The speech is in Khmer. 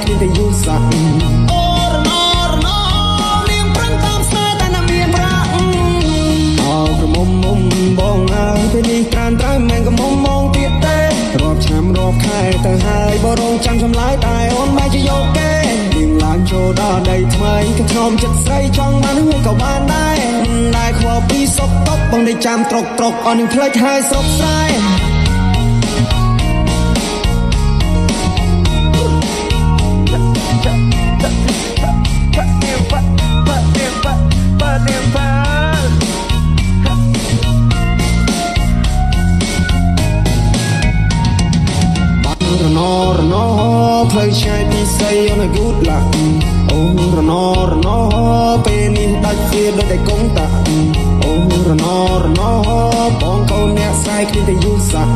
គ្នាតែយូរសាក់អូរណោនាងប្រឹងតាមស្នេហ៍តែណាមានប្រាក់អោក្រមុំមុំបងអើយពេលនេះក្រានត្រូវមិនកំមុំមកទៀតទេរាប់ឆ្នាំរាប់ខែទៅហើយបរងចាំចម្លើយតែអូនមិនជាយកគេនាងឡើងចូលដល់ដីថ្មីក៏ខំចិត្តស្រីចង់បានហើយក៏បានដែរខ្វល់ពីសុខទុក្ខបងได้ចាំត្រុកអស់នឹងផ្លេចហើយស្រុកស្រែរណោផ្លូវឆ្ងាយពីស្អីអូន good luck អូរណោពេលនេះដាច់វាដូចតែកុងតាអូរណោបងកូនអ្នកស្រែគ្នាតែយូរសាក់